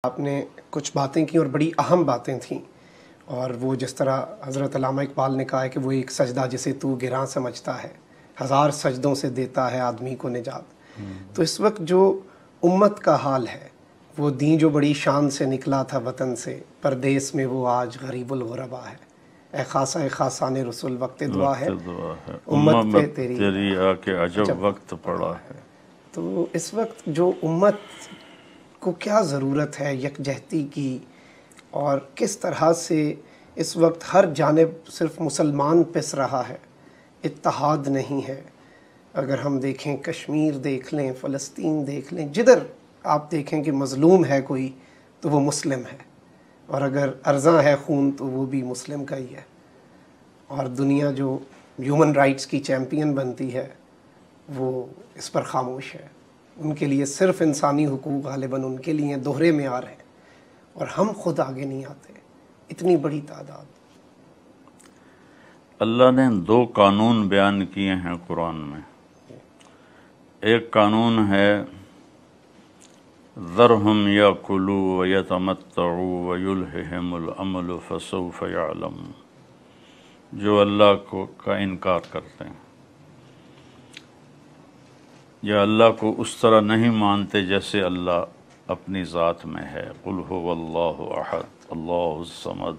آپ نے کچھ باتیں کی اور بڑی اہم باتیں تھیں، اور وہ جس طرح حضرت علامہ اقبال نے کہا ہے کہ وہ ایک سجدہ جسے تو گراں سمجھتا ہے، ہزار سجدوں سے دیتا ہے آدمی کو نجات۔ تو اس وقت جو امت کا حال ہے، وہ دین جو بڑی شان سے نکلا تھا وطن سے، پردیس میں وہ آج غریب الغربا ہے۔ اے خاصہ خاصان رسول وقت دعا ہے، امت پہ تیری آ کے عجب وقت پڑا ہے۔ تو اس وقت جو امت کو کیا ضرورت ہے یکجہتی کی، اور کس طرح سے اس وقت ہر جانب صرف مسلمان پس رہا ہے، اتحاد نہیں ہے۔ اگر ہم دیکھیں کشمیر دیکھ لیں، فلسطین دیکھ لیں، جدھر آپ دیکھیں کہ مظلوم ہے کوئی تو وہ مسلم ہے، اور اگر ارزاں ہے خون تو وہ بھی مسلم کا ہی ہے۔ اور دنیا جو ہیومن رائٹس کی چیمپئن بنتی ہے وہ اس پر خاموش ہے۔ ان کے لیے صرف انسانی حقوق غالباً ان کے لیے دوہرے معیار ہیں، اور ہم خود آگے نہیں آتے، اتنی بڑی تعداد۔ اللہ نے 2 قانون بیان کیے ہیں قرآن میں۔ ایک قانون ہے ذرہم یاکلوا ویتمتعوا ویلہہم الامل فسوف یعلمون، جو اللہ کا انکار کرتے ہیں یا اللہ کو اس طرح نہیں مانتے جیسے اللہ اپنی ذات میں ہے۔ قل هو اللہ احد اللہ الصمد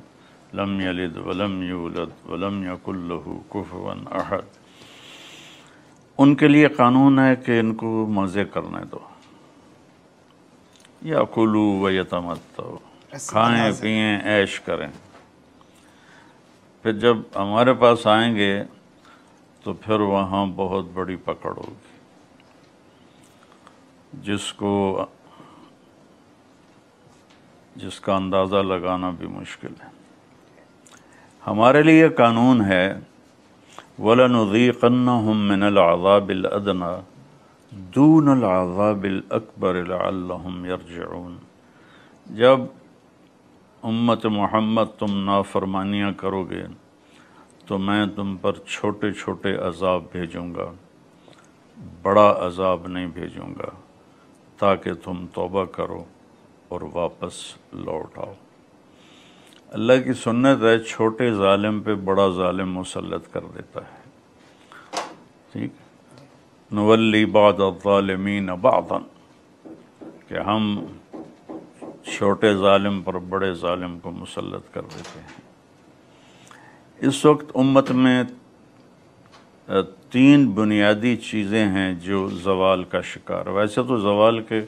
لم یلد ولم یولد ولم یکن لہ کفوا احد۔ ان کے لیے قانون ہے کہ ان کو مزے کرنے دو، یا کلو و یتمتعوا، کھائیں پئیں عیش کریں۔ پھر جب ہمارے پاس آئیں گے تو پھر وہاں بہت بڑی پکڑ ہوگی، جس کا اندازہ لگانا بھی مشکل ہے۔ ہمارے لیے قانون ہے وَلَنُذِيقَنَّهُم مِّنَ الْعَذَابِ الْأَدْنَىٰ دُونَ الْعَذَابِ الْأَكْبَرِ لَعَلَّهُمْ يَرْجِعُونَ۔ جب امت محمد تم نافرمانیاں کرو گے تو میں تم پر چھوٹے چھوٹے عذاب بھیجوں گا، بڑا عذاب نہیں بھیجوں گا، تاکہ تم توبہ کرو اور واپس لوٹ آؤ۔ اللہ کی سنت ہے، چھوٹے ظالم پہ بڑا ظالم مسلط کر دیتا ہے۔ ٹھیک، نولی بعض الظالمین بعضا، کہ ہم چھوٹے ظالم پر بڑے ظالم کو مسلط کر دیتے ہیں۔ اس وقت امت میں 3 بنیادی چیزیں ہیں جو زوال کا شکار۔ ویسے تو زوال کے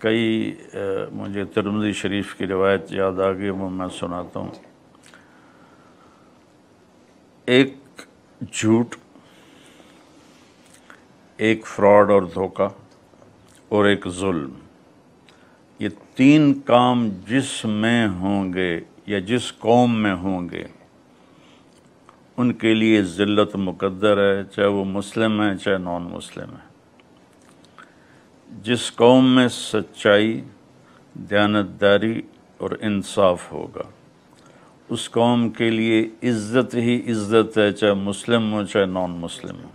کئی، مجھے ترمذی شریف کی روایت یاد آ گئی، وہ میں سناتا ہوں۔ ایک جھوٹ، ایک فراڈ اور دھوکہ، اور ایک ظلم۔ یہ 3 کام جس میں ہوں گے یا جس قوم میں ہوں گے ان کے لیے ذلت مقدر ہے، چاہے وہ مسلم ہے چاہے نان مسلم ہے۔ جس قوم میں سچائی، دیانتداری اور انصاف ہوگا اس قوم کے لیے عزت ہی عزت ہے، چاہے مسلم ہو چاہے نان مسلم ہو۔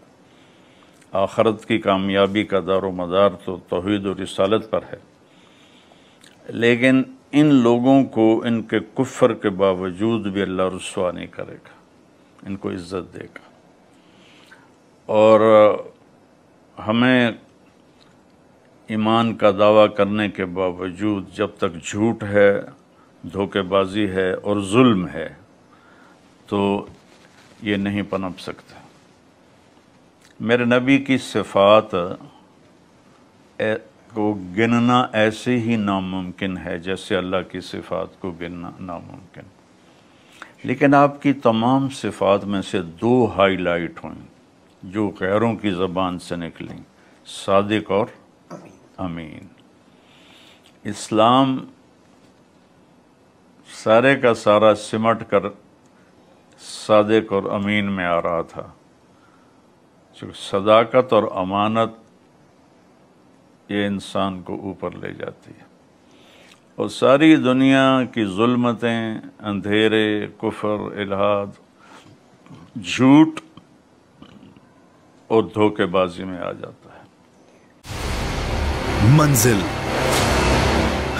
آخرت کی کامیابی کا دار و مدار تو توحید و رسالت پر ہے، لیکن ان لوگوں کو ان کے کفر کے باوجود بھی اللہ رسوا نہیں کرے گا، ان کو عزت دے گا۔ اور ہمیں ایمان کا دعویٰ کرنے کے باوجود جب تک جھوٹ ہے، دھوکے بازی ہے اور ظلم ہے تو یہ نہیں پنپ سکتا۔ میرے نبی کی صفات کو گننا ایسے ہی ناممکن ہے جیسے اللہ کی صفات کو گننا ناممکن، لیکن آپ کی تمام صفات میں سے 2 ہائی لائٹ ہوئیں جو غیروں کی زبان سے نکلیں، صادق اور امین۔ اسلام سارے کا سارا سمٹ کر صادق اور امین میں آ رہا تھا، چونکہ صداقت اور امانت یہ انسان کو اوپر لے جاتی ہے، اور ساری دنیا کی ظلمتیں، اندھیرے، کفر، الحاد، جھوٹ اور دھوکے بازی میں آ جاتا ہے۔ منزل